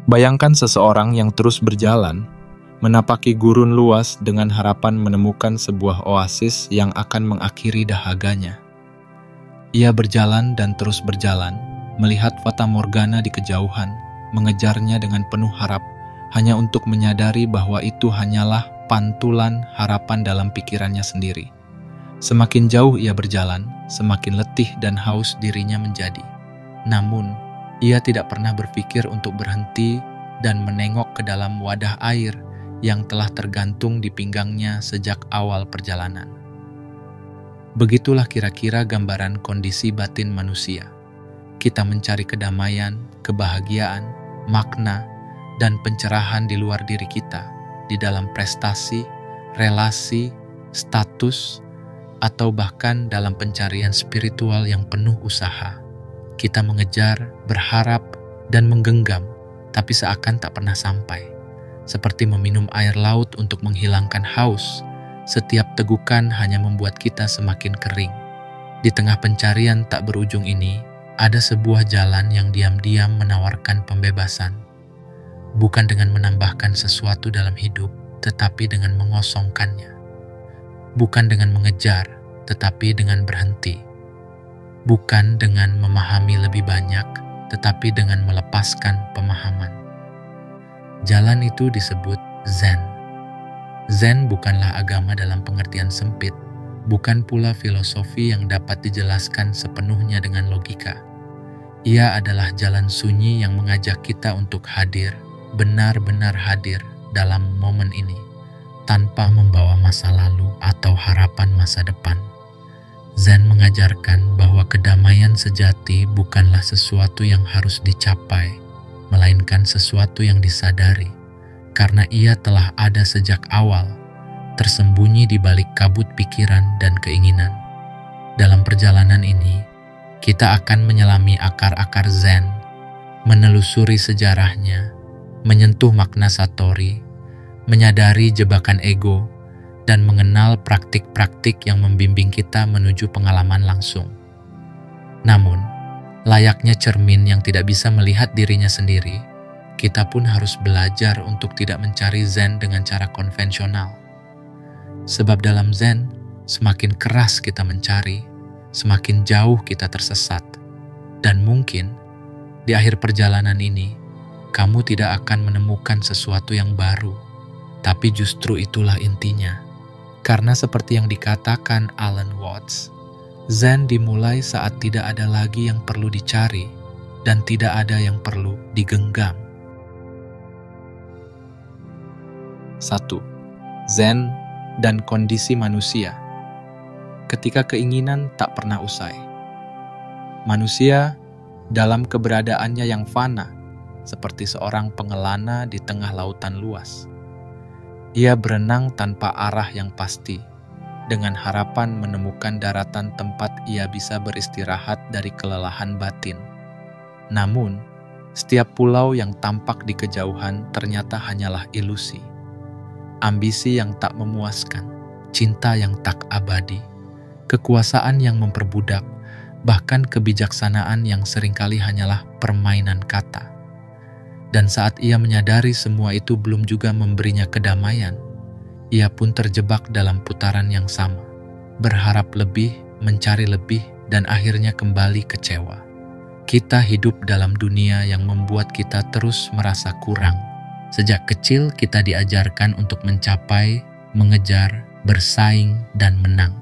Bayangkan seseorang yang terus berjalan, menapaki gurun luas dengan harapan menemukan sebuah oasis yang akan mengakhiri dahaganya. Ia berjalan dan terus berjalan, melihat fata morgana di kejauhan, mengejarnya dengan penuh harap, hanya untuk menyadari bahwa itu hanyalah pantulan harapan dalam pikirannya sendiri. Semakin jauh ia berjalan, semakin letih dan haus dirinya menjadi. Namun, ia tidak pernah berpikir untuk berhenti dan menengok ke dalam wadah air yang telah tergantung di pinggangnya sejak awal perjalanan. Begitulah kira-kira gambaran kondisi batin manusia. Kita mencari kedamaian, kebahagiaan, makna, dan pencerahan di luar diri kita, di dalam prestasi, relasi, status, atau bahkan dalam pencarian spiritual yang penuh usaha. Kita mengejar, berharap, dan menggenggam, tapi seakan tak pernah sampai. Seperti meminum air laut untuk menghilangkan haus, setiap tegukan hanya membuat kita semakin kering. Di tengah pencarian tak berujung ini, ada sebuah jalan yang diam-diam menawarkan pembebasan. Bukan dengan menambahkan sesuatu dalam hidup, tetapi dengan mengosongkannya. Bukan dengan mengejar, tetapi dengan berhenti. Bukan dengan memahami lebih banyak, tetapi dengan melepaskan pemahaman. Jalan itu disebut Zen. Zen bukanlah agama dalam pengertian sempit, bukan pula filosofi yang dapat dijelaskan sepenuhnya dengan logika. Ia adalah jalan sunyi yang mengajak kita untuk hadir, benar-benar hadir dalam momen ini, tanpa membawa masa lalu atau harapan masa depan. Zen mengajarkan bahwa kedamaian sejati bukanlah sesuatu yang harus dicapai, melainkan sesuatu yang disadari, karena ia telah ada sejak awal, tersembunyi di balik kabut pikiran dan keinginan. Dalam perjalanan ini, kita akan menyelami akar-akar Zen, menelusuri sejarahnya, menyentuh makna Satori, menyadari jebakan ego, dan mengenal praktik-praktik yang membimbing kita menuju pengalaman langsung. Namun, layaknya cermin yang tidak bisa melihat dirinya sendiri, kita pun harus belajar untuk tidak mencari Zen dengan cara konvensional. Sebab dalam Zen, semakin keras kita mencari, semakin jauh kita tersesat. Dan mungkin, di akhir perjalanan ini, kamu tidak akan menemukan sesuatu yang baru, tapi justru itulah intinya. Karena seperti yang dikatakan Alan Watts, Zen dimulai saat tidak ada lagi yang perlu dicari dan tidak ada yang perlu digenggam. 1. Zen dan kondisi manusia. Ketika keinginan tak pernah usai. Manusia dalam keberadaannya yang fana, seperti seorang pengelana di tengah lautan luas. Ia berenang tanpa arah yang pasti, dengan harapan menemukan daratan tempat ia bisa beristirahat dari kelelahan batin. Namun, setiap pulau yang tampak di kejauhan ternyata hanyalah ilusi. Ambisi yang tak memuaskan, cinta yang tak abadi, kekuasaan yang memperbudak, bahkan kebijaksanaan yang seringkali hanyalah permainan kata. Dan saat ia menyadari semua itu belum juga memberinya kedamaian, ia pun terjebak dalam putaran yang sama, berharap lebih, mencari lebih, dan akhirnya kembali kecewa. Kita hidup dalam dunia yang membuat kita terus merasa kurang. Sejak kecil kita diajarkan untuk mencapai, mengejar, bersaing, dan menang.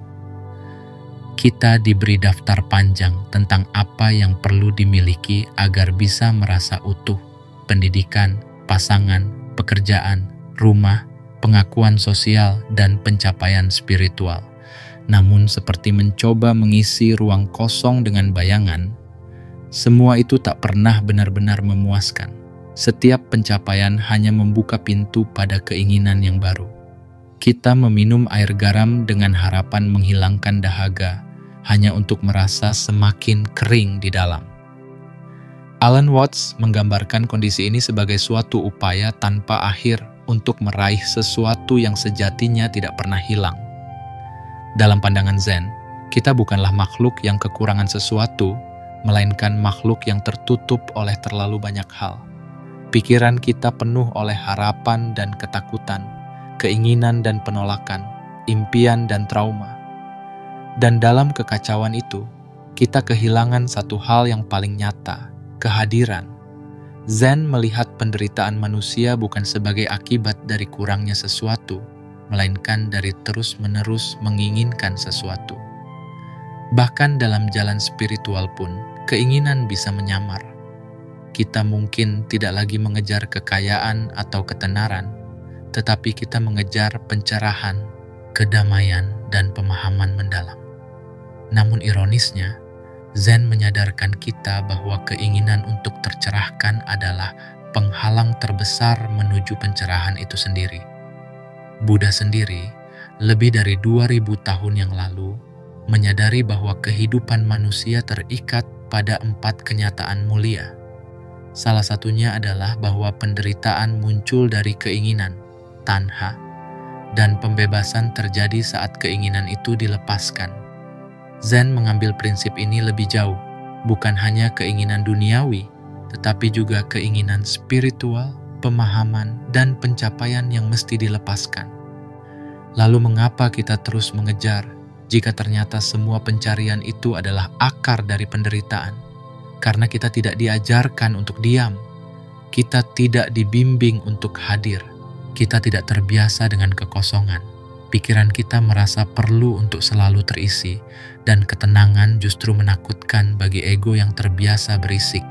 Kita diberi daftar panjang tentang apa yang perlu dimiliki agar bisa merasa utuh. Pendidikan, pasangan, pekerjaan, rumah, pengakuan sosial, dan pencapaian spiritual. Namun seperti mencoba mengisi ruang kosong dengan bayangan, semua itu tak pernah benar-benar memuaskan. Setiap pencapaian hanya membuka pintu pada keinginan yang baru. Kita meminum air garam dengan harapan menghilangkan dahaga, hanya untuk merasa semakin kering di dalam. Alan Watts menggambarkan kondisi ini sebagai suatu upaya tanpa akhir untuk meraih sesuatu yang sejatinya tidak pernah hilang. Dalam pandangan Zen, kita bukanlah makhluk yang kekurangan sesuatu, melainkan makhluk yang tertutup oleh terlalu banyak hal. Pikiran kita penuh oleh harapan dan ketakutan, keinginan dan penolakan, impian dan trauma. Dan dalam kekacauan itu, kita kehilangan satu hal yang paling nyata, kehadiran. Zen melihat penderitaan manusia bukan sebagai akibat dari kurangnya sesuatu, melainkan dari terus-menerus menginginkan sesuatu. Bahkan dalam jalan spiritual pun, keinginan bisa menyamar. Kita mungkin tidak lagi mengejar kekayaan atau ketenaran, tetapi kita mengejar pencerahan, kedamaian, dan pemahaman mendalam. Namun ironisnya, Zen menyadarkan kita bahwa keinginan untuk tercerahkan adalah penghalang terbesar menuju pencerahan itu sendiri. Buddha sendiri, lebih dari 2000 tahun yang lalu, menyadari bahwa kehidupan manusia terikat pada 4 kenyataan mulia. Salah satunya adalah bahwa penderitaan muncul dari keinginan, tanha, dan pembebasan terjadi saat keinginan itu dilepaskan. Zen mengambil prinsip ini lebih jauh, bukan hanya keinginan duniawi, tetapi juga keinginan spiritual, pemahaman, dan pencapaian yang mesti dilepaskan. Lalu mengapa kita terus mengejar jika ternyata semua pencarian itu adalah akar dari penderitaan? Karena kita tidak diajarkan untuk diam, kita tidak dibimbing untuk hadir, kita tidak terbiasa dengan kekosongan. Pikiran kita merasa perlu untuk selalu terisi, dan ketenangan justru menakutkan bagi ego yang terbiasa berisik.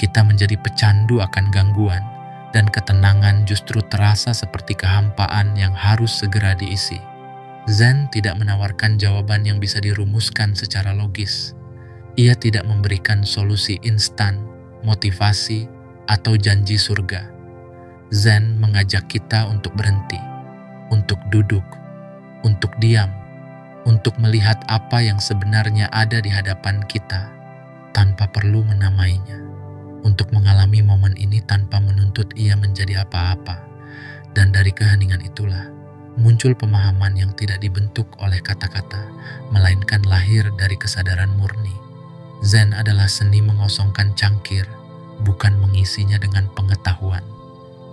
Kita menjadi pecandu akan gangguan, dan ketenangan justru terasa seperti kehampaan yang harus segera diisi. Zen tidak menawarkan jawaban yang bisa dirumuskan secara logis. Ia tidak memberikan solusi instan, motivasi, atau janji surga. Zen mengajak kita untuk berhenti, untuk duduk, untuk diam, untuk melihat apa yang sebenarnya ada di hadapan kita, tanpa perlu menamainya, untuk mengalami momen ini tanpa menuntut ia menjadi apa-apa. Dan dari keheningan itulah, muncul pemahaman yang tidak dibentuk oleh kata-kata, melainkan lahir dari kesadaran murni. Zen adalah seni mengosongkan cangkir, bukan mengisinya dengan pengetahuan.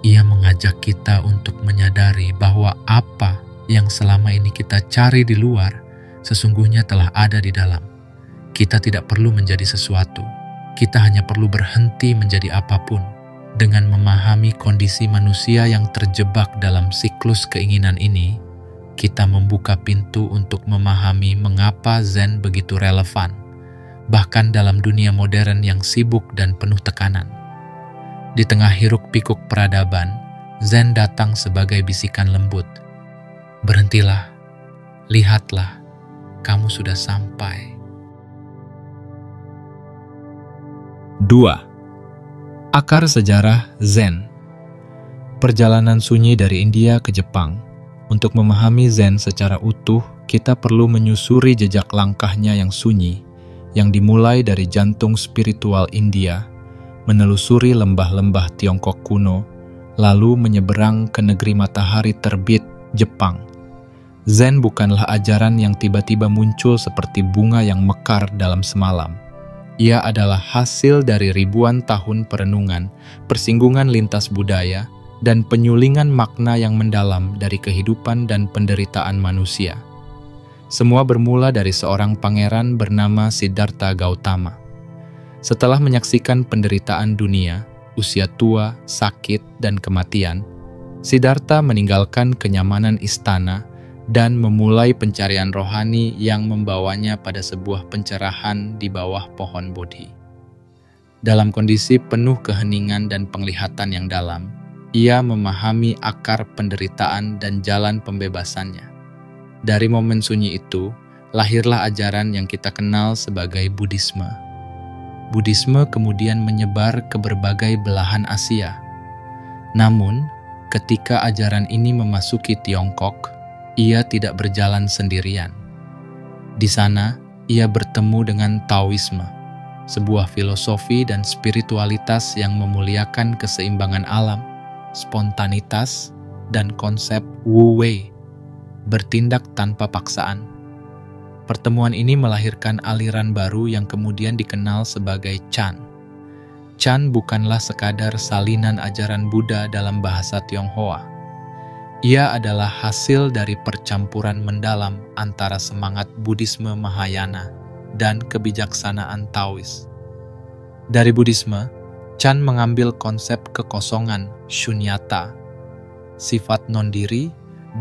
Ia mengajak kita untuk menyadari bahwa apa yang selama ini kita cari di luar, sesungguhnya telah ada di dalam. Kita tidak perlu menjadi sesuatu, kita hanya perlu berhenti menjadi apapun. Dengan memahami kondisi manusia yang terjebak dalam siklus keinginan ini, kita membuka pintu untuk memahami mengapa Zen begitu relevan, bahkan dalam dunia modern yang sibuk dan penuh tekanan. Di tengah hiruk-pikuk peradaban, Zen datang sebagai bisikan lembut. Berhentilah, lihatlah, kamu sudah sampai. 2. Akar sejarah Zen. Perjalanan sunyi dari India ke Jepang. Untuk memahami Zen secara utuh, kita perlu menyusuri jejak langkahnya yang sunyi, yang dimulai dari jantung spiritual India, menelusuri lembah-lembah Tiongkok kuno, lalu menyeberang ke negeri matahari terbit, Jepang. Zen bukanlah ajaran yang tiba-tiba muncul seperti bunga yang mekar dalam semalam. Ia adalah hasil dari ribuan tahun perenungan, persinggungan lintas budaya, dan penyulingan makna yang mendalam dari kehidupan dan penderitaan manusia. Semua bermula dari seorang pangeran bernama Siddhartha Gautama. Setelah menyaksikan penderitaan dunia, usia tua, sakit, dan kematian, Siddhartha meninggalkan kenyamanan istana dan memulai pencarian rohani yang membawanya pada sebuah pencerahan di bawah pohon Bodhi. Dalam kondisi penuh keheningan dan penglihatan yang dalam, ia memahami akar penderitaan dan jalan pembebasannya. Dari momen sunyi itu, lahirlah ajaran yang kita kenal sebagai Buddhisme. Buddhisme kemudian menyebar ke berbagai belahan Asia. Namun, ketika ajaran ini memasuki Tiongkok, ia tidak berjalan sendirian. Di sana, ia bertemu dengan Taoisme, sebuah filosofi dan spiritualitas yang memuliakan keseimbangan alam, spontanitas, dan konsep Wu Wei, bertindak tanpa paksaan. Pertemuan ini melahirkan aliran baru yang kemudian dikenal sebagai Chan. Chan bukanlah sekadar salinan ajaran Buddha dalam bahasa Tionghoa. Ia adalah hasil dari percampuran mendalam antara semangat Buddhisme Mahayana dan kebijaksanaan Taois. Dari Buddhisme, Chan mengambil konsep kekosongan, shunyata, sifat non-diri,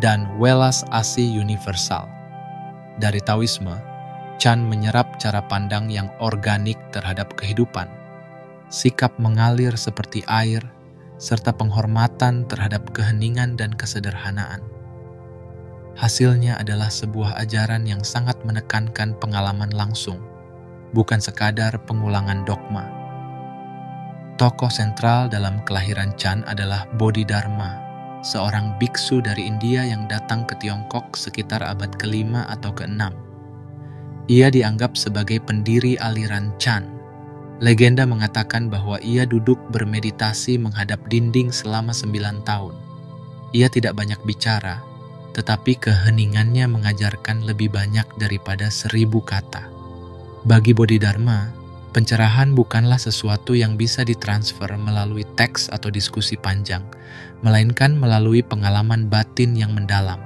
dan welas asih universal. Dari Taoisme, Chan menyerap cara pandang yang organik terhadap kehidupan, sikap mengalir seperti air, serta penghormatan terhadap keheningan dan kesederhanaan. Hasilnya adalah sebuah ajaran yang sangat menekankan pengalaman langsung, bukan sekadar pengulangan dogma. Tokoh sentral dalam kelahiran Chan adalah Bodhidharma, seorang biksu dari India yang datang ke Tiongkok sekitar abad ke-5 atau ke-6. Ia dianggap sebagai pendiri aliran Chan. Legenda mengatakan bahwa ia duduk bermeditasi menghadap dinding selama 9 tahun. Ia tidak banyak bicara, tetapi keheningannya mengajarkan lebih banyak daripada 1000 kata. Bagi Bodhidharma, pencerahan bukanlah sesuatu yang bisa ditransfer melalui teks atau diskusi panjang, melainkan melalui pengalaman batin yang mendalam,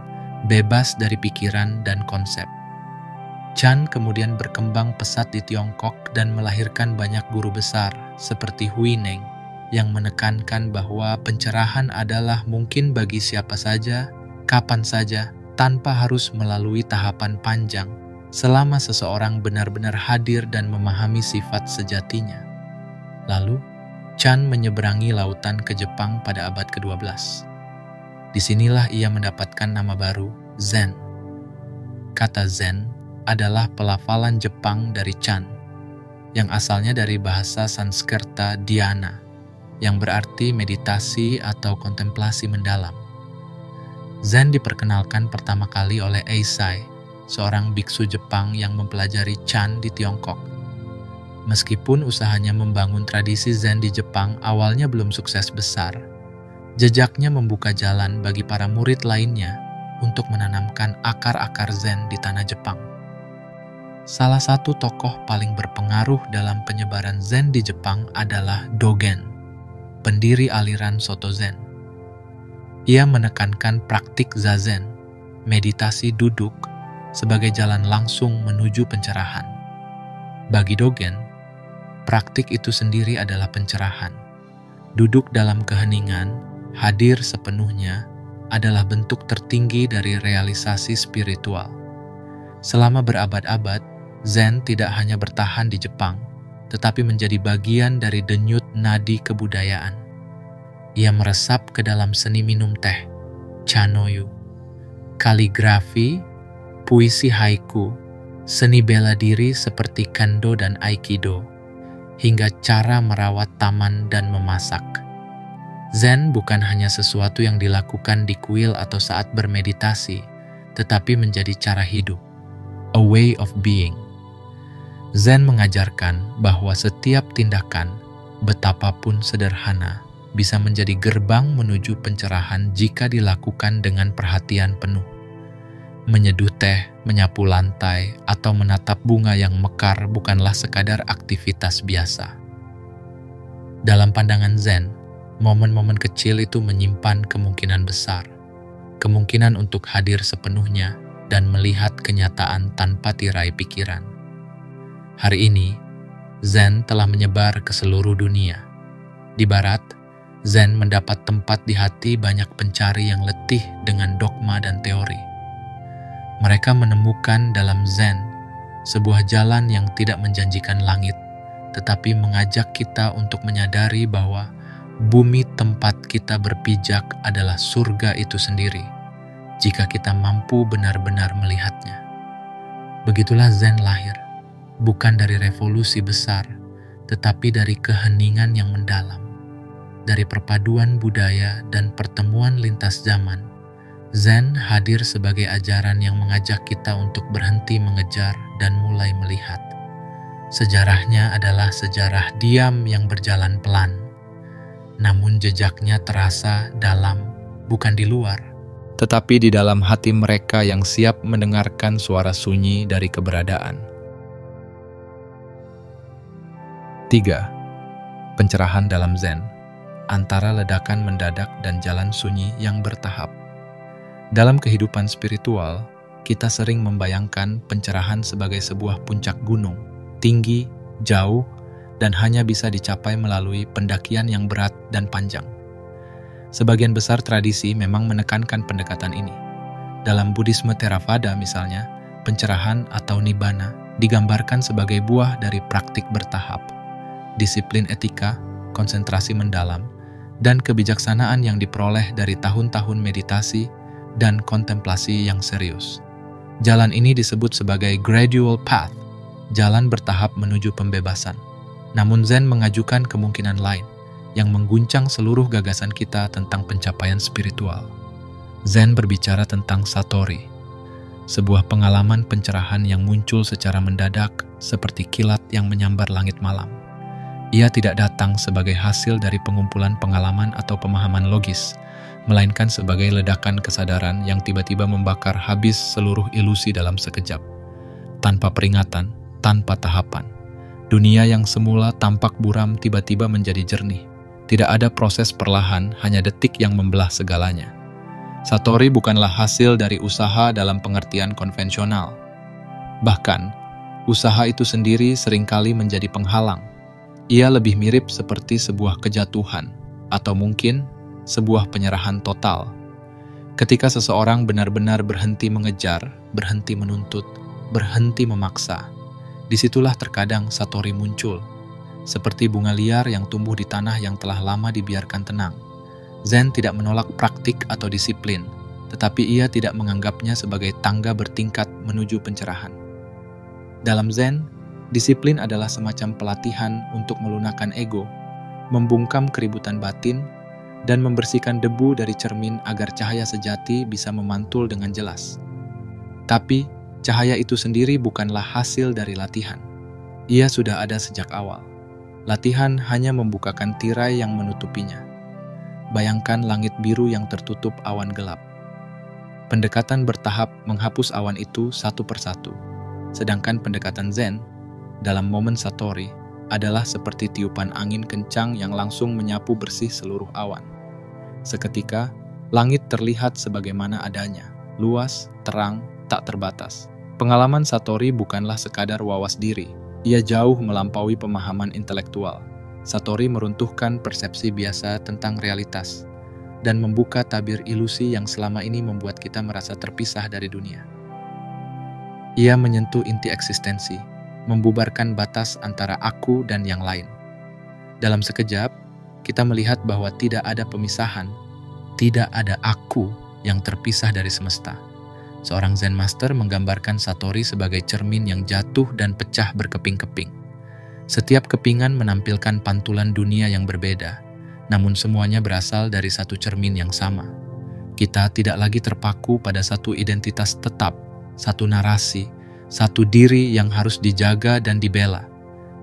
bebas dari pikiran dan konsep. Chan kemudian berkembang pesat di Tiongkok dan melahirkan banyak guru besar seperti Huineng yang menekankan bahwa pencerahan adalah mungkin bagi siapa saja, kapan saja, tanpa harus melalui tahapan panjang, selama seseorang benar-benar hadir dan memahami sifat sejatinya. Lalu, Chan menyeberangi lautan ke Jepang pada abad ke-12. Disinilah ia mendapatkan nama baru, Zen. Kata Zen adalah pelafalan Jepang dari Chan, yang asalnya dari bahasa Sanskerta dhyana, yang berarti meditasi atau kontemplasi mendalam. Zen diperkenalkan pertama kali oleh Eisai, seorang biksu Jepang yang mempelajari Chan di Tiongkok. Meskipun usahanya membangun tradisi Zen di Jepang awalnya belum sukses besar, jejaknya membuka jalan bagi para murid lainnya untuk menanamkan akar-akar Zen di tanah Jepang. Salah satu tokoh paling berpengaruh dalam penyebaran Zen di Jepang adalah Dogen, pendiri aliran Soto Zen. Ia menekankan praktik zazen, meditasi duduk, sebagai jalan langsung menuju pencerahan. Bagi Dogen, praktik itu sendiri adalah pencerahan. Duduk dalam keheningan, hadir sepenuhnya, adalah bentuk tertinggi dari realisasi spiritual. Selama berabad-abad, Zen tidak hanya bertahan di Jepang, tetapi menjadi bagian dari denyut nadi kebudayaan. Ia meresap ke dalam seni minum teh, chanoyu, kaligrafi, puisi haiku, seni bela diri seperti kendo dan aikido, hingga cara merawat taman dan memasak. Zen bukan hanya sesuatu yang dilakukan di kuil atau saat bermeditasi, tetapi menjadi cara hidup, a way of being. Zen mengajarkan bahwa setiap tindakan, betapapun sederhana, bisa menjadi gerbang menuju pencerahan jika dilakukan dengan perhatian penuh. Menyeduh teh, menyapu lantai, atau menatap bunga yang mekar bukanlah sekadar aktivitas biasa. Dalam pandangan Zen, momen-momen kecil itu menyimpan kemungkinan besar, kemungkinan untuk hadir sepenuhnya dan melihat kenyataan tanpa tirai pikiran. Hari ini, Zen telah menyebar ke seluruh dunia. Di Barat, Zen mendapat tempat di hati banyak pencari yang letih dengan dogma dan teori. Mereka menemukan dalam Zen sebuah jalan yang tidak menjanjikan langit, tetapi mengajak kita untuk menyadari bahwa bumi tempat kita berpijak adalah surga itu sendiri, jika kita mampu benar-benar melihatnya. Begitulah Zen lahir, bukan dari revolusi besar, tetapi dari keheningan yang mendalam. Dari perpaduan budaya dan pertemuan lintas zaman, Zen hadir sebagai ajaran yang mengajak kita untuk berhenti mengejar dan mulai melihat. Sejarahnya adalah sejarah diam yang berjalan pelan, namun jejaknya terasa dalam, bukan di luar, tetapi di dalam hati mereka yang siap mendengarkan suara sunyi dari keberadaan. 3. Pencerahan dalam Zen, antara ledakan mendadak dan jalan sunyi yang bertahap. Dalam kehidupan spiritual, kita sering membayangkan pencerahan sebagai sebuah puncak gunung, tinggi, jauh, dan hanya bisa dicapai melalui pendakian yang berat dan panjang. Sebagian besar tradisi memang menekankan pendekatan ini. Dalam Buddhisme Theravada misalnya, pencerahan atau nibbana digambarkan sebagai buah dari praktik bertahap, disiplin etika, konsentrasi mendalam, dan kebijaksanaan yang diperoleh dari tahun-tahun meditasi dan kontemplasi yang serius. Jalan ini disebut sebagai gradual path, jalan bertahap menuju pembebasan. Namun Zen mengajukan kemungkinan lain yang mengguncang seluruh gagasan kita tentang pencapaian spiritual. Zen berbicara tentang Satori, sebuah pengalaman pencerahan yang muncul secara mendadak seperti kilat yang menyambar langit malam. Ia tidak datang sebagai hasil dari pengumpulan pengalaman atau pemahaman logis, melainkan sebagai ledakan kesadaran yang tiba-tiba membakar habis seluruh ilusi dalam sekejap. Tanpa peringatan, tanpa tahapan. Dunia yang semula tampak buram tiba-tiba menjadi jernih. Tidak ada proses perlahan, hanya detik yang membelah segalanya. Satori bukanlah hasil dari usaha dalam pengertian konvensional. Bahkan, usaha itu sendiri seringkali menjadi penghalang. Ia lebih mirip seperti sebuah kejatuhan, atau mungkin sebuah penyerahan total. Ketika seseorang benar-benar berhenti mengejar, berhenti menuntut, berhenti memaksa, disitulah terkadang Satori muncul, seperti bunga liar yang tumbuh di tanah yang telah lama dibiarkan tenang. Zen tidak menolak praktik atau disiplin, tetapi ia tidak menganggapnya sebagai tangga bertingkat menuju pencerahan. Dalam Zen, disiplin adalah semacam pelatihan untuk melunakkan ego, membungkam keributan batin, dan membersihkan debu dari cermin agar cahaya sejati bisa memantul dengan jelas. Tapi, cahaya itu sendiri bukanlah hasil dari latihan. Ia sudah ada sejak awal. Latihan hanya membukakan tirai yang menutupinya. Bayangkan langit biru yang tertutup awan gelap. Pendekatan bertahap menghapus awan itu satu persatu. Sedangkan pendekatan Zen, dalam momen Satori, adalah seperti tiupan angin kencang yang langsung menyapu bersih seluruh awan. Seketika, langit terlihat sebagaimana adanya, luas, terang, tak terbatas. Pengalaman Satori bukanlah sekadar wawas diri, ia jauh melampaui pemahaman intelektual. Satori meruntuhkan persepsi biasa tentang realitas dan membuka tabir ilusi yang selama ini membuat kita merasa terpisah dari dunia. Ia menyentuh inti eksistensi, membubarkan batas antara aku dan yang lain. Dalam sekejap, kita melihat bahwa tidak ada pemisahan, tidak ada aku yang terpisah dari semesta. Seorang Zen Master menggambarkan Satori sebagai cermin yang jatuh dan pecah berkeping-keping. Setiap kepingan menampilkan pantulan dunia yang berbeda, namun semuanya berasal dari satu cermin yang sama. Kita tidak lagi terpaku pada satu identitas tetap, satu narasi, satu diri yang harus dijaga dan dibela.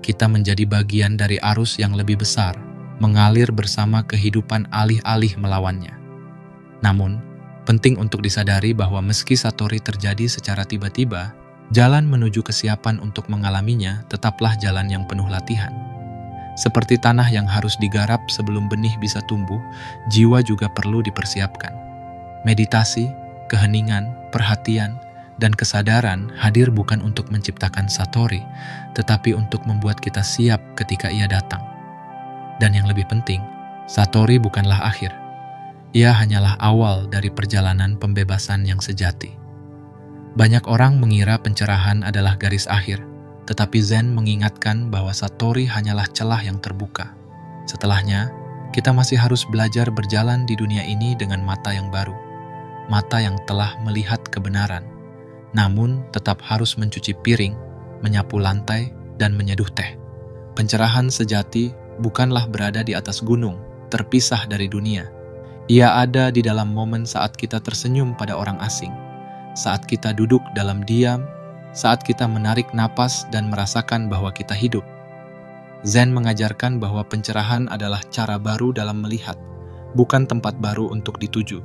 Kita menjadi bagian dari arus yang lebih besar, mengalir bersama kehidupan alih-alih melawannya. Namun, penting untuk disadari bahwa meski Satori terjadi secara tiba-tiba, jalan menuju kesiapan untuk mengalaminya tetaplah jalan yang penuh latihan. Seperti tanah yang harus digarap sebelum benih bisa tumbuh, jiwa juga perlu dipersiapkan. Meditasi, keheningan, perhatian, dan kesadaran hadir bukan untuk menciptakan Satori, tetapi untuk membuat kita siap ketika ia datang. Dan yang lebih penting, Satori bukanlah akhir. Ia hanyalah awal dari perjalanan pembebasan yang sejati. Banyak orang mengira pencerahan adalah garis akhir, tetapi Zen mengingatkan bahwa Satori hanyalah celah yang terbuka. Setelahnya, kita masih harus belajar berjalan di dunia ini dengan mata yang baru, mata yang telah melihat kebenaran, namun tetap harus mencuci piring, menyapu lantai, dan menyeduh teh. Pencerahan sejati bukanlah berada di atas gunung, terpisah dari dunia. Ia ada di dalam momen saat kita tersenyum pada orang asing, saat kita duduk dalam diam, saat kita menarik napas dan merasakan bahwa kita hidup. Zen mengajarkan bahwa pencerahan adalah cara baru dalam melihat, bukan tempat baru untuk dituju.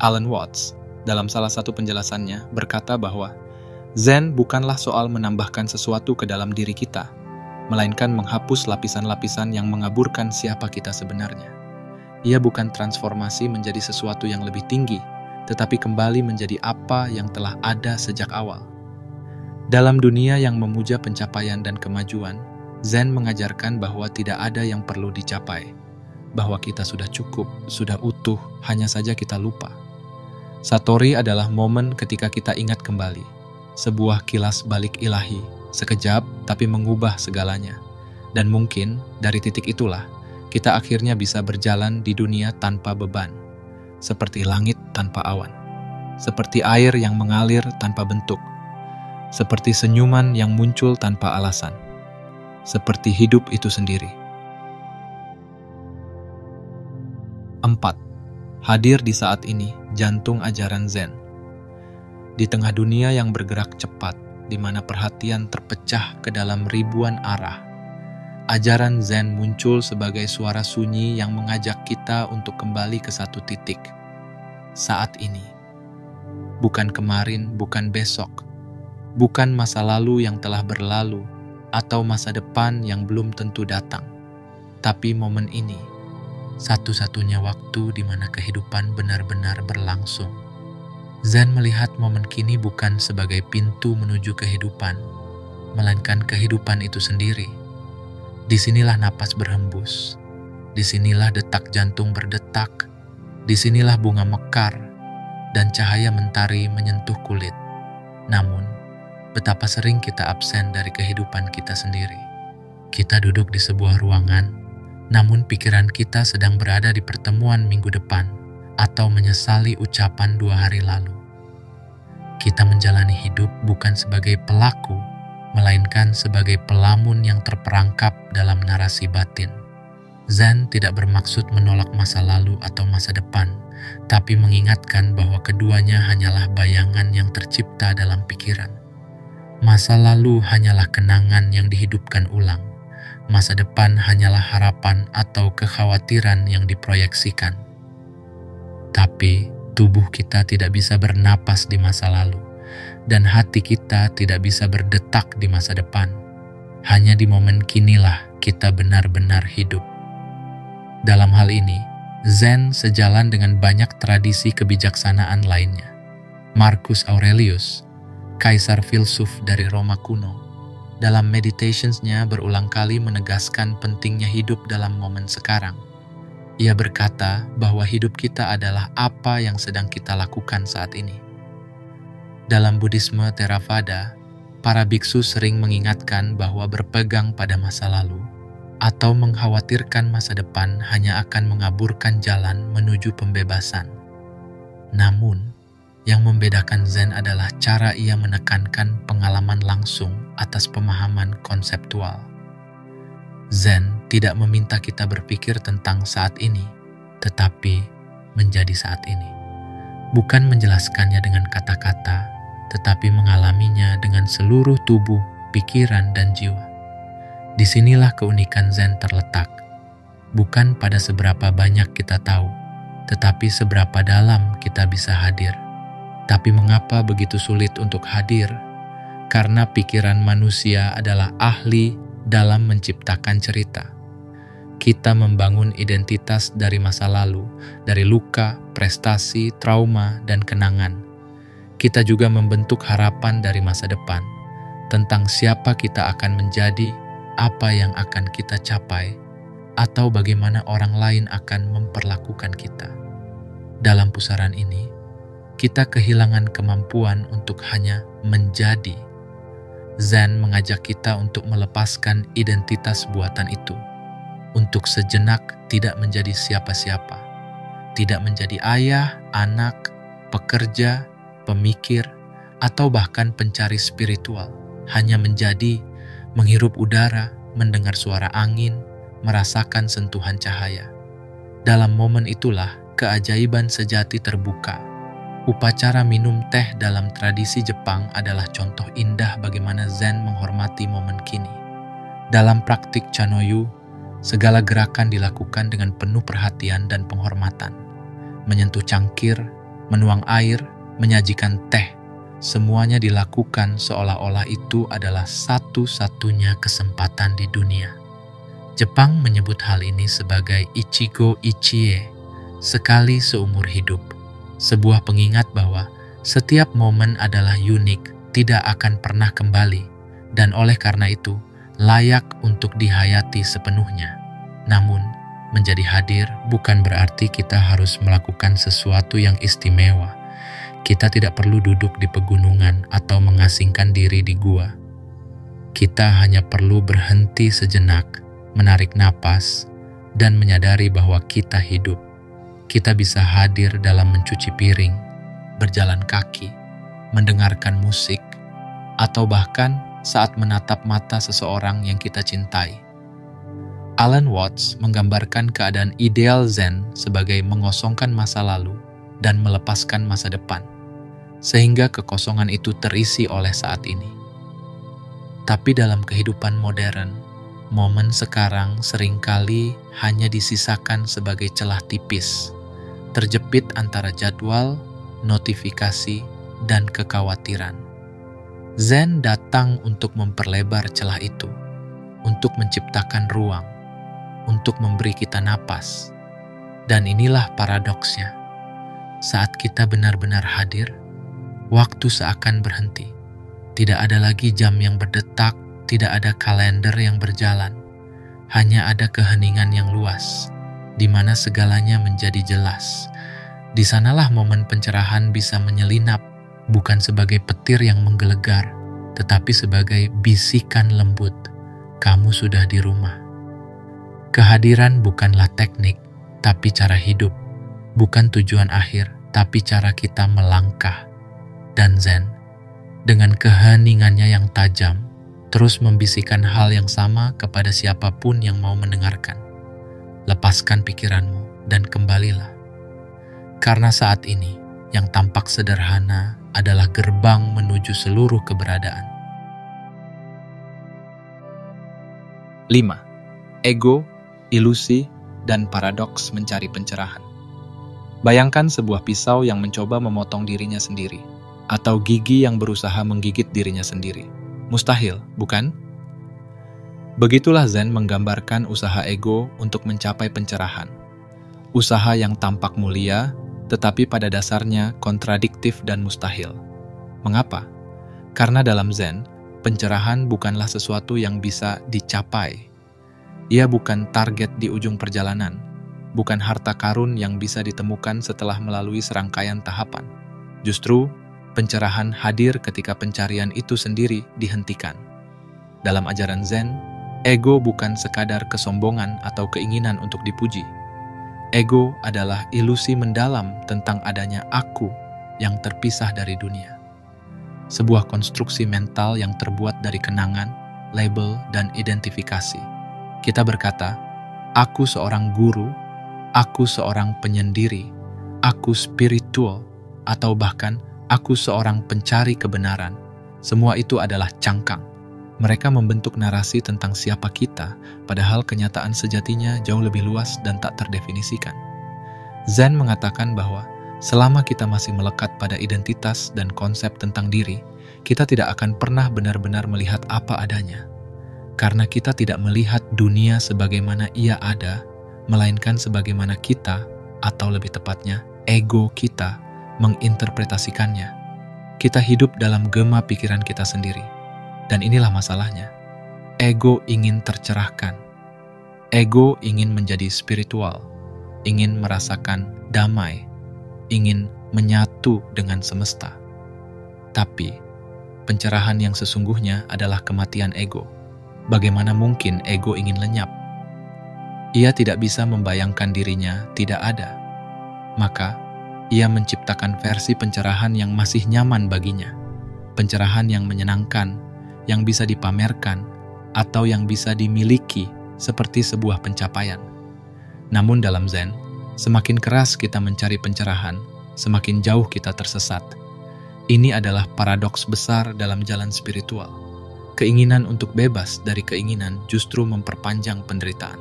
Alan Watts, dalam salah satu penjelasannya, berkata bahwa Zen bukanlah soal menambahkan sesuatu ke dalam diri kita, melainkan menghapus lapisan-lapisan yang mengaburkan siapa kita sebenarnya. Ia bukan transformasi menjadi sesuatu yang lebih tinggi, tetapi kembali menjadi apa yang telah ada sejak awal. Dalam dunia yang memuja pencapaian dan kemajuan, Zen mengajarkan bahwa tidak ada yang perlu dicapai, bahwa kita sudah cukup, sudah utuh, hanya saja kita lupa. Satori adalah momen ketika kita ingat kembali, sebuah kilas balik ilahi, sekejap tapi mengubah segalanya. Dan mungkin dari titik itulah, kita akhirnya bisa berjalan di dunia tanpa beban, seperti langit tanpa awan, seperti air yang mengalir tanpa bentuk, seperti senyuman yang muncul tanpa alasan, seperti hidup itu sendiri. 4. Hadir di saat ini, jantung ajaran Zen. Di tengah dunia yang bergerak cepat, di mana perhatian terpecah ke dalam ribuan arah, ajaran Zen muncul sebagai suara sunyi yang mengajak kita untuk kembali ke satu titik. Saat ini. Bukan kemarin, bukan besok. Bukan masa lalu yang telah berlalu, atau masa depan yang belum tentu datang. Tapi momen ini, satu-satunya waktu di mana kehidupan benar-benar berlangsung. Zen melihat momen kini bukan sebagai pintu menuju kehidupan, melainkan kehidupan itu sendiri. Disinilah napas berhembus, disinilah detak jantung berdetak, disinilah bunga mekar, dan cahaya mentari menyentuh kulit. Namun, betapa sering kita absen dari kehidupan kita sendiri. Kita duduk di sebuah ruangan, namun pikiran kita sedang berada di pertemuan minggu depan atau menyesali ucapan 2 hari lalu. Kita menjalani hidup bukan sebagai pelaku, melainkan sebagai pelamun yang terperangkap dalam narasi batin. Zen tidak bermaksud menolak masa lalu atau masa depan, tapi mengingatkan bahwa keduanya hanyalah bayangan yang tercipta dalam pikiran. Masa lalu hanyalah kenangan yang dihidupkan ulang. Masa depan hanyalah harapan atau kekhawatiran yang diproyeksikan. Tapi tubuh kita tidak bisa bernapas di masa lalu, dan hati kita tidak bisa berdetak di masa depan. Hanya di momen kinilah kita benar-benar hidup. Dalam hal ini, Zen sejalan dengan banyak tradisi kebijaksanaan lainnya. Marcus Aurelius, kaisar filsuf dari Roma kuno, dalam meditationsnya berulang kali menegaskan pentingnya hidup dalam momen sekarang. Ia berkata bahwa hidup kita adalah apa yang sedang kita lakukan saat ini. Dalam Buddhisme Theravada, para biksu sering mengingatkan bahwa berpegang pada masa lalu atau mengkhawatirkan masa depan hanya akan mengaburkan jalan menuju pembebasan. Namun, yang membedakan Zen adalah cara ia menekankan pengalaman langsung atas pemahaman konseptual. Zen tidak meminta kita berpikir tentang saat ini, tetapi menjadi saat ini. Bukan menjelaskannya dengan kata-kata, tetapi mengalaminya dengan seluruh tubuh, pikiran, dan jiwa. Disinilah keunikan Zen terletak. Bukan pada seberapa banyak kita tahu, tetapi seberapa dalam kita bisa hadir. Tapi mengapa begitu sulit untuk hadir? Karena pikiran manusia adalah ahli dalam menciptakan cerita. Kita membangun identitas dari masa lalu, dari luka, prestasi, trauma, dan kenangan. Kita juga membentuk harapan dari masa depan, tentang siapa kita akan menjadi, apa yang akan kita capai, atau bagaimana orang lain akan memperlakukan kita. Dalam pusaran ini, kita kehilangan kemampuan untuk hanya menjadi. Zen mengajak kita untuk melepaskan identitas buatan itu, untuk sejenak tidak menjadi siapa-siapa, tidak menjadi ayah, anak, pekerja, pemikir, atau bahkan pencari spiritual, hanya menjadi, menghirup udara, mendengar suara angin, merasakan sentuhan cahaya. Dalam momen itulah keajaiban sejati terbuka. Upacara minum teh dalam tradisi Jepang adalah contoh indah bagaimana Zen menghormati momen kini. Dalam praktik Chanoyu, segala gerakan dilakukan dengan penuh perhatian dan penghormatan. Menyentuh cangkir, menuang air, menyajikan teh, semuanya dilakukan seolah-olah itu adalah satu-satunya kesempatan di dunia. Jepang menyebut hal ini sebagai ichigo ichie, sekali seumur hidup. Sebuah pengingat bahwa setiap momen adalah unik, tidak akan pernah kembali, dan oleh karena itu layak untuk dihayati sepenuhnya. Namun, menjadi hadir bukan berarti kita harus melakukan sesuatu yang istimewa. Kita tidak perlu duduk di pegunungan atau mengasingkan diri di gua. Kita hanya perlu berhenti sejenak, menarik napas, dan menyadari bahwa kita hidup. Kita bisa hadir dalam mencuci piring, berjalan kaki, mendengarkan musik, atau bahkan saat menatap mata seseorang yang kita cintai. Alan Watts menggambarkan keadaan ideal Zen sebagai mengosongkan masa lalu dan melepaskan masa depan, sehingga kekosongan itu terisi oleh saat ini. Tapi dalam kehidupan modern, momen sekarang seringkali hanya disisakan sebagai celah tipis, terjepit antara jadwal, notifikasi, dan kekhawatiran. Zen datang untuk memperlebar celah itu, untuk menciptakan ruang, untuk memberi kita napas. Dan inilah paradoksnya. Saat kita benar-benar hadir, waktu seakan berhenti. Tidak ada lagi jam yang berdetak, tidak ada kalender yang berjalan. Hanya ada keheningan yang luas, di mana segalanya menjadi jelas. Di sanalah momen pencerahan bisa menyelinap, bukan sebagai petir yang menggelegar, tetapi sebagai bisikan lembut, kamu sudah di rumah. Kehadiran bukanlah teknik, tapi cara hidup. Bukan tujuan akhir, tapi cara kita melangkah. Dan Zen, dengan keheningannya yang tajam, terus membisikkan hal yang sama kepada siapapun yang mau mendengarkan. Lepaskan pikiranmu dan kembalilah. Karena saat ini, yang tampak sederhana adalah gerbang menuju seluruh keberadaan. 5. Ego, ilusi, dan paradoks mencari pencerahan. Bayangkan sebuah pisau yang mencoba memotong dirinya sendiri, atau gigi yang berusaha menggigit dirinya sendiri. Mustahil, bukan? Begitulah Zen menggambarkan usaha ego untuk mencapai pencerahan. Usaha yang tampak mulia, tetapi pada dasarnya kontradiktif dan mustahil. Mengapa? Karena dalam Zen, pencerahan bukanlah sesuatu yang bisa dicapai. Ia bukan target di ujung perjalanan, bukan harta karun yang bisa ditemukan setelah melalui serangkaian tahapan. Justru, pencerahan hadir ketika pencarian itu sendiri dihentikan. Dalam ajaran Zen, ego bukan sekadar kesombongan atau keinginan untuk dipuji. Ego adalah ilusi mendalam tentang adanya aku yang terpisah dari dunia. Sebuah konstruksi mental yang terbuat dari kenangan, label, dan identifikasi. Kita berkata, aku seorang guru, aku seorang penyendiri, aku spiritual, atau bahkan aku seorang pencari kebenaran. Semua itu adalah cangkang. Mereka membentuk narasi tentang siapa kita, padahal kenyataan sejatinya jauh lebih luas dan tak terdefinisikan. Zen mengatakan bahwa selama kita masih melekat pada identitas dan konsep tentang diri, kita tidak akan pernah benar-benar melihat apa adanya. Karena kita tidak melihat dunia sebagaimana ia ada, melainkan sebagaimana kita, atau lebih tepatnya, ego kita, menginterpretasikannya. Kita hidup dalam gema pikiran kita sendiri. Dan inilah masalahnya. Ego ingin tercerahkan. Ego ingin menjadi spiritual, ingin merasakan damai, ingin menyatu dengan semesta. Tapi, pencerahan yang sesungguhnya adalah kematian ego. Bagaimana mungkin ego ingin lenyap? Ia tidak bisa membayangkan dirinya tidak ada. Maka, ia menciptakan versi pencerahan yang masih nyaman baginya. Pencerahan yang menyenangkan, yang bisa dipamerkan, atau yang bisa dimiliki seperti sebuah pencapaian. Namun dalam Zen, semakin keras kita mencari pencerahan, semakin jauh kita tersesat. Ini adalah paradoks besar dalam jalan spiritual. Keinginan untuk bebas dari keinginan justru memperpanjang penderitaan.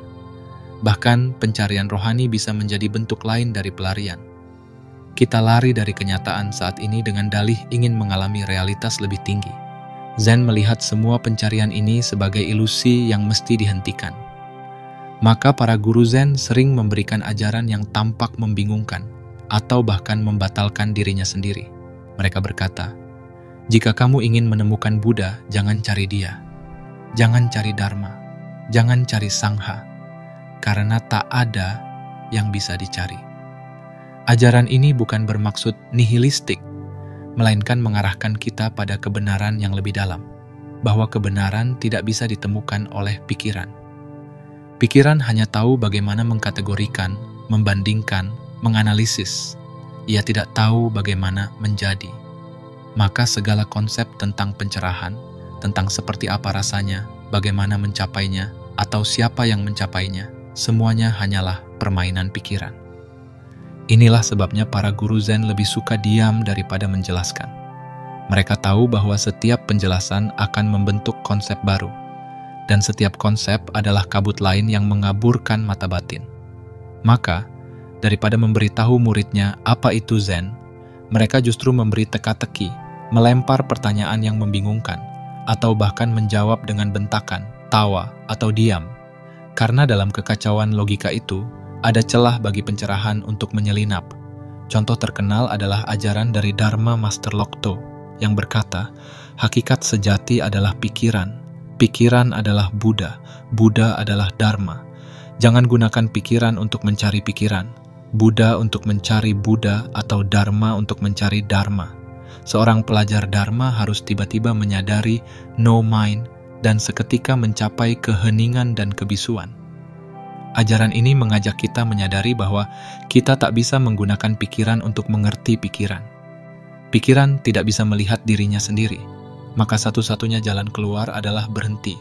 Bahkan pencarian rohani bisa menjadi bentuk lain dari pelarian. Kita lari dari kenyataan saat ini dengan dalih ingin mengalami realitas lebih tinggi. Zen melihat semua pencarian ini sebagai ilusi yang mesti dihentikan. Maka para guru Zen sering memberikan ajaran yang tampak membingungkan atau bahkan membatalkan dirinya sendiri. Mereka berkata, "Jika kamu ingin menemukan Buddha, jangan cari dia. Jangan cari Dharma. Jangan cari Sangha. Karena tak ada yang bisa dicari." Ajaran ini bukan bermaksud nihilistik, melainkan mengarahkan kita pada kebenaran yang lebih dalam, bahwa kebenaran tidak bisa ditemukan oleh pikiran. Pikiran hanya tahu bagaimana mengkategorikan, membandingkan, menganalisis. Ia tidak tahu bagaimana menjadi. Maka segala konsep tentang pencerahan, tentang seperti apa rasanya, bagaimana mencapainya, atau siapa yang mencapainya, semuanya hanyalah permainan pikiran. Inilah sebabnya para guru Zen lebih suka diam daripada menjelaskan. Mereka tahu bahwa setiap penjelasan akan membentuk konsep baru, dan setiap konsep adalah kabut lain yang mengaburkan mata batin. Maka, daripada memberitahu muridnya apa itu Zen, mereka justru memberi teka-teki, melempar pertanyaan yang membingungkan, atau bahkan menjawab dengan bentakan, tawa, atau diam. Karena dalam kekacauan logika itu, ada celah bagi pencerahan untuk menyelinap. Contoh terkenal adalah ajaran dari Dharma Master Lokto yang berkata, hakikat sejati adalah pikiran, pikiran adalah Buddha, Buddha adalah Dharma. Jangan gunakan pikiran untuk mencari pikiran, Buddha untuk mencari Buddha, atau Dharma untuk mencari Dharma. Seorang pelajar Dharma harus tiba-tiba menyadari no mind dan seketika mencapai keheningan dan kebisuan. Ajaran ini mengajak kita menyadari bahwa kita tak bisa menggunakan pikiran untuk mengerti pikiran. Pikiran tidak bisa melihat dirinya sendiri, maka satu-satunya jalan keluar adalah berhenti.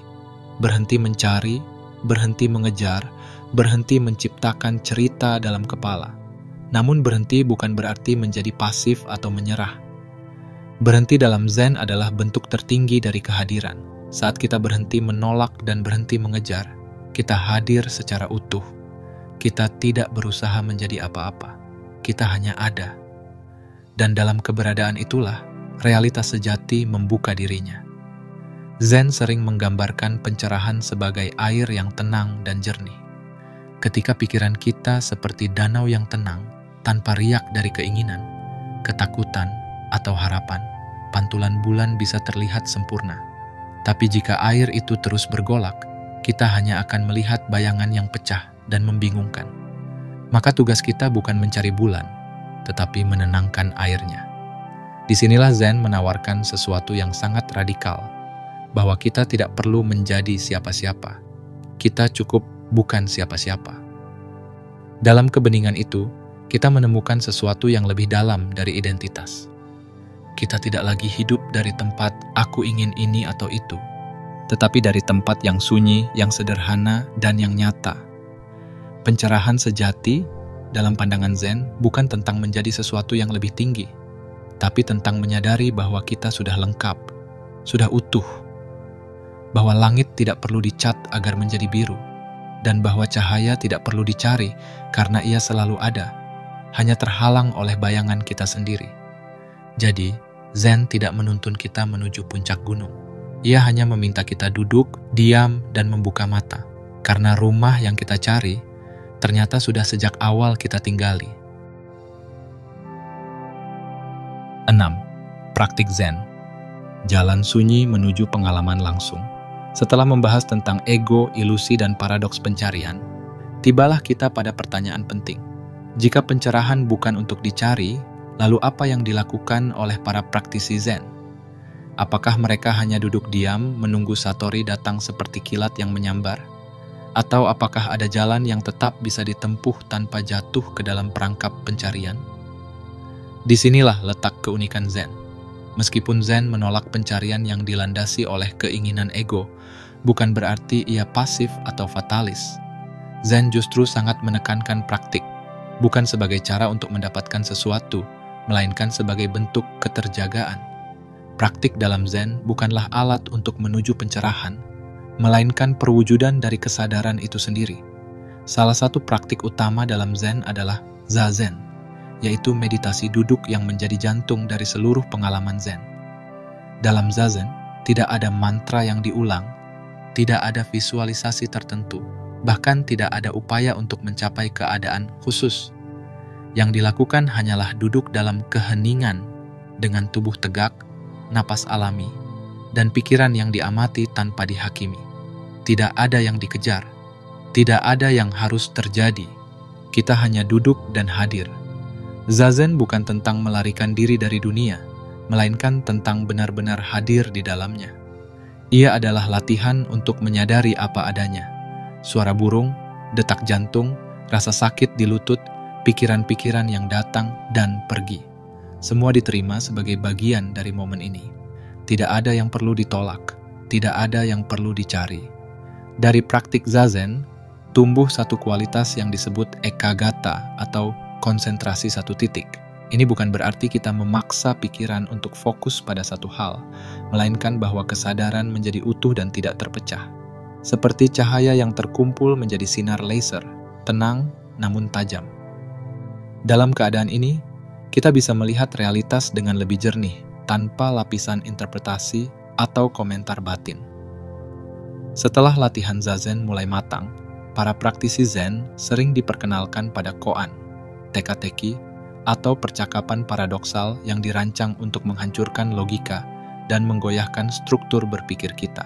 Berhenti mencari, berhenti mengejar, berhenti menciptakan cerita dalam kepala. Namun berhenti bukan berarti menjadi pasif atau menyerah. Berhenti dalam Zen adalah bentuk tertinggi dari kehadiran. Saat kita berhenti menolak dan berhenti mengejar, kita hadir secara utuh. Kita tidak berusaha menjadi apa-apa. Kita hanya ada. Dan dalam keberadaan itulah, realitas sejati membuka dirinya. Zen sering menggambarkan pencerahan sebagai air yang tenang dan jernih. Ketika pikiran kita seperti danau yang tenang, tanpa riak dari keinginan, ketakutan, atau harapan, pantulan bulan bisa terlihat sempurna. Tapi jika air itu terus bergolak, kita hanya akan melihat bayangan yang pecah dan membingungkan. Maka tugas kita bukan mencari bulan, tetapi menenangkan airnya. Disinilah Zen menawarkan sesuatu yang sangat radikal, bahwa kita tidak perlu menjadi siapa-siapa. Kita cukup bukan siapa-siapa. Dalam kebeningan itu, kita menemukan sesuatu yang lebih dalam dari identitas. Kita tidak lagi hidup dari tempat aku ingin ini atau itu, tetapi dari tempat yang sunyi, yang sederhana, dan yang nyata. Pencerahan sejati dalam pandangan Zen bukan tentang menjadi sesuatu yang lebih tinggi, tapi tentang menyadari bahwa kita sudah lengkap, sudah utuh, bahwa langit tidak perlu dicat agar menjadi biru, dan bahwa cahaya tidak perlu dicari karena ia selalu ada, hanya terhalang oleh bayangan kita sendiri. Jadi, Zen tidak menuntun kita menuju puncak gunung. Ia hanya meminta kita duduk, diam, dan membuka mata. Karena rumah yang kita cari, ternyata sudah sejak awal kita tinggali. 6. Praktik Zen. Jalan sunyi menuju pengalaman langsung. Setelah membahas tentang ego, ilusi, dan paradoks pencarian, tibalah kita pada pertanyaan penting. Jika pencerahan bukan untuk dicari, lalu apa yang dilakukan oleh para praktisi Zen? Apakah mereka hanya duduk diam menunggu Satori datang seperti kilat yang menyambar? Atau apakah ada jalan yang tetap bisa ditempuh tanpa jatuh ke dalam perangkap pencarian? Disinilah letak keunikan Zen. Meskipun Zen menolak pencarian yang dilandasi oleh keinginan ego, bukan berarti ia pasif atau fatalis. Zen justru sangat menekankan praktik, bukan sebagai cara untuk mendapatkan sesuatu, melainkan sebagai bentuk keterjagaan. Praktik dalam Zen bukanlah alat untuk menuju pencerahan, melainkan perwujudan dari kesadaran itu sendiri. Salah satu praktik utama dalam Zen adalah Zazen, yaitu meditasi duduk yang menjadi jantung dari seluruh pengalaman Zen. Dalam Zazen, tidak ada mantra yang diulang, tidak ada visualisasi tertentu, bahkan tidak ada upaya untuk mencapai keadaan khusus. Yang dilakukan hanyalah duduk dalam keheningan dengan tubuh tegak, napas alami, dan pikiran yang diamati tanpa dihakimi. Tidak ada yang dikejar, tidak ada yang harus terjadi. Kita hanya duduk dan hadir. Zazen bukan tentang melarikan diri dari dunia, melainkan tentang benar-benar hadir di dalamnya. Ia adalah latihan untuk menyadari apa adanya. Suara burung, detak jantung, rasa sakit di lutut, pikiran-pikiran yang datang dan pergi. Semua diterima sebagai bagian dari momen ini. Tidak ada yang perlu ditolak, tidak ada yang perlu dicari. Dari praktik Zazen, tumbuh satu kualitas yang disebut ekagata atau konsentrasi satu titik. Ini bukan berarti kita memaksa pikiran untuk fokus pada satu hal, melainkan bahwa kesadaran menjadi utuh dan tidak terpecah. Seperti cahaya yang terkumpul menjadi sinar laser, tenang namun tajam. Dalam keadaan ini, kita bisa melihat realitas dengan lebih jernih, tanpa lapisan interpretasi atau komentar batin. Setelah latihan Zazen mulai matang, para praktisi Zen sering diperkenalkan pada koan, teka-teki, atau percakapan paradoksal yang dirancang untuk menghancurkan logika dan menggoyahkan struktur berpikir kita.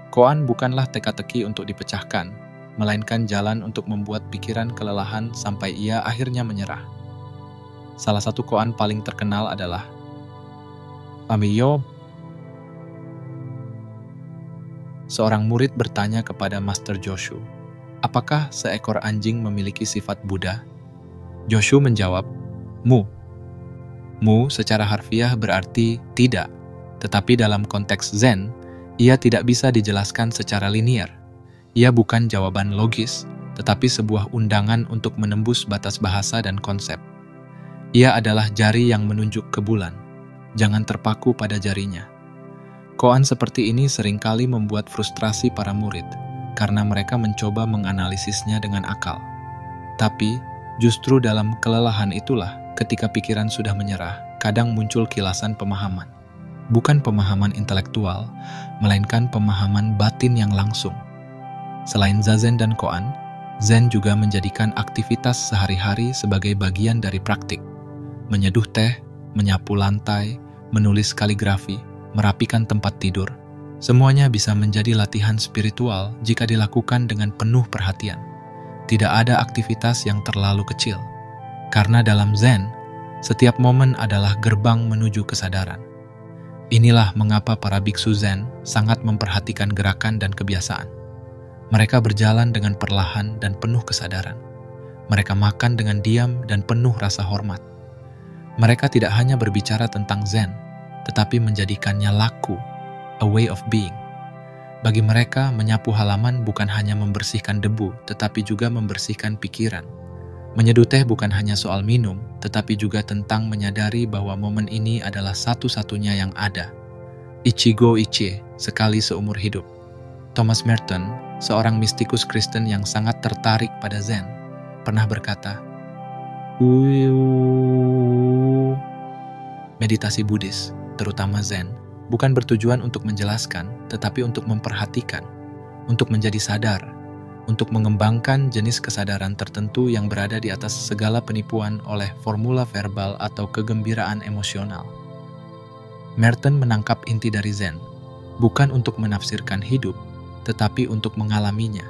Koan bukanlah teka-teki untuk dipecahkan, melainkan jalan untuk membuat pikiran kelelahan sampai ia akhirnya menyerah. Salah satu koan paling terkenal adalah Amiyo. Seorang murid bertanya kepada Master Joshu, apakah seekor anjing memiliki sifat Buddha? Joshu menjawab, Mu. Mu secara harfiah berarti tidak, tetapi dalam konteks Zen, ia tidak bisa dijelaskan secara linier. Ia bukan jawaban logis, tetapi sebuah undangan untuk menembus batas bahasa dan konsep. Ia adalah jari yang menunjuk ke bulan. Jangan terpaku pada jarinya. Koan seperti ini seringkali membuat frustrasi para murid, karena mereka mencoba menganalisisnya dengan akal. Tapi, justru dalam kelelahan itulah, ketika pikiran sudah menyerah, kadang muncul kilasan pemahaman. Bukan pemahaman intelektual, melainkan pemahaman batin yang langsung. Selain Zazen dan koan, Zen juga menjadikan aktivitas sehari-hari sebagai bagian dari praktik. Menyeduh teh, menyapu lantai, menulis kaligrafi, merapikan tempat tidur, semuanya bisa menjadi latihan spiritual jika dilakukan dengan penuh perhatian. Tidak ada aktivitas yang terlalu kecil, karena dalam Zen, setiap momen adalah gerbang menuju kesadaran. Inilah mengapa para biksu Zen sangat memperhatikan gerakan dan kebiasaan. Mereka berjalan dengan perlahan dan penuh kesadaran. Mereka makan dengan diam dan penuh rasa hormat. Mereka tidak hanya berbicara tentang Zen, tetapi menjadikannya laku, a way of being. Bagi mereka, menyapu halaman bukan hanya membersihkan debu, tetapi juga membersihkan pikiran. Menyeduh teh bukan hanya soal minum, tetapi juga tentang menyadari bahwa momen ini adalah satu-satunya yang ada. Ichigo Ichie, sekali seumur hidup. Thomas Merton, seorang mistikus Kristen yang sangat tertarik pada Zen, pernah berkata, meditasi Buddhis, terutama Zen, bukan bertujuan untuk menjelaskan, tetapi untuk memperhatikan, untuk menjadi sadar, untuk mengembangkan jenis kesadaran tertentu yang berada di atas segala penipuan oleh formula verbal atau kegembiraan emosional. Merton menangkap inti dari Zen, bukan untuk menafsirkan hidup, tetapi untuk mengalaminya.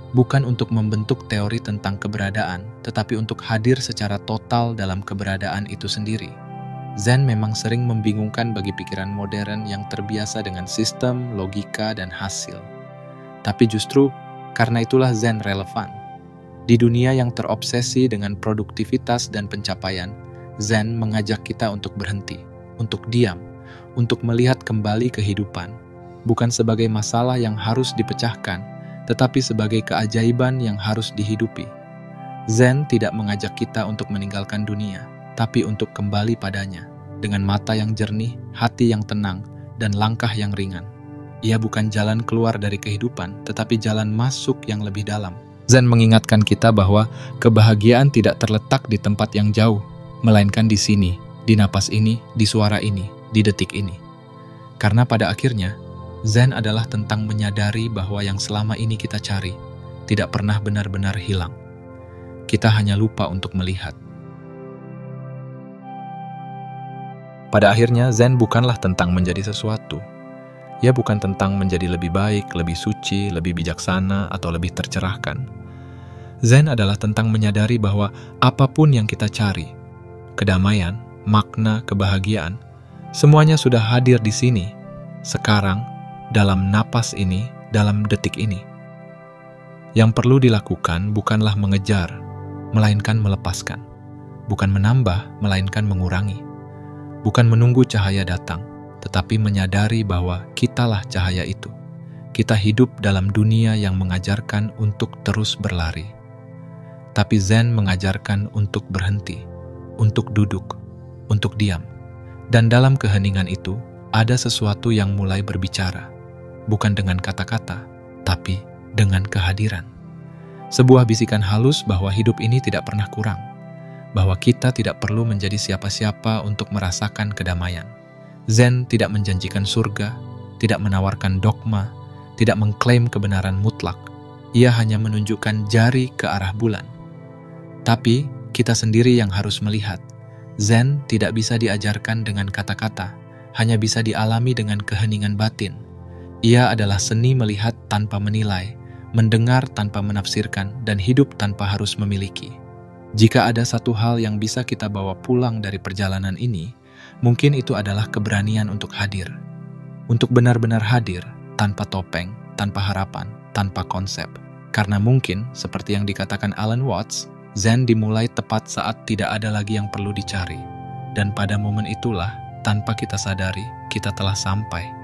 Bukan untuk membentuk teori tentang keberadaan, tetapi untuk hadir secara total dalam keberadaan itu sendiri. Zen memang sering membingungkan bagi pikiran modern yang terbiasa dengan sistem, logika, dan hasil. Tapi justru karena itulah Zen relevan. Di dunia yang terobsesi dengan produktivitas dan pencapaian, Zen mengajak kita untuk berhenti, untuk diam, untuk melihat kembali kehidupan, bukan sebagai masalah yang harus dipecahkan, tetapi sebagai keajaiban yang harus dihidupi. Zen tidak mengajak kita untuk meninggalkan dunia, tapi untuk kembali padanya, dengan mata yang jernih, hati yang tenang, dan langkah yang ringan. Ia bukan jalan keluar dari kehidupan, tetapi jalan masuk yang lebih dalam. Zen mengingatkan kita bahwa kebahagiaan tidak terletak di tempat yang jauh, melainkan di sini, di napas ini, di suara ini, di detik ini. Karena pada akhirnya, Zen adalah tentang menyadari bahwa yang selama ini kita cari tidak pernah benar-benar hilang. Kita hanya lupa untuk melihat. Pada akhirnya, Zen bukanlah tentang menjadi sesuatu. Ia bukan tentang menjadi lebih baik, lebih suci, lebih bijaksana, atau lebih tercerahkan. Zen adalah tentang menyadari bahwa apapun yang kita cari, kedamaian, makna, kebahagiaan, semuanya sudah hadir di sini, sekarang, dalam napas ini, dalam detik ini. Yang perlu dilakukan bukanlah mengejar, melainkan melepaskan. Bukan menambah, melainkan mengurangi. Bukan menunggu cahaya datang, tetapi menyadari bahwa kitalah cahaya itu. Kita hidup dalam dunia yang mengajarkan untuk terus berlari. Tapi Zen mengajarkan untuk berhenti, untuk duduk, untuk diam. Dan dalam keheningan itu, ada sesuatu yang mulai berbicara. Bukan dengan kata-kata, tapi dengan kehadiran. Sebuah bisikan halus bahwa hidup ini tidak pernah kurang, bahwa kita tidak perlu menjadi siapa-siapa untuk merasakan kedamaian. Zen tidak menjanjikan surga, tidak menawarkan dogma, tidak mengklaim kebenaran mutlak. Ia hanya menunjukkan jari ke arah bulan. Tapi kita sendiri yang harus melihat. Zen tidak bisa diajarkan dengan kata-kata, hanya bisa dialami dengan keheningan batin. Ia adalah seni melihat tanpa menilai, mendengar tanpa menafsirkan, dan hidup tanpa harus memiliki. Jika ada satu hal yang bisa kita bawa pulang dari perjalanan ini, mungkin itu adalah keberanian untuk hadir. Untuk benar-benar hadir, tanpa topeng, tanpa harapan, tanpa konsep. Karena mungkin, seperti yang dikatakan Alan Watts, Zen dimulai tepat saat tidak ada lagi yang perlu dicari. Dan pada momen itulah, tanpa kita sadari, kita telah sampai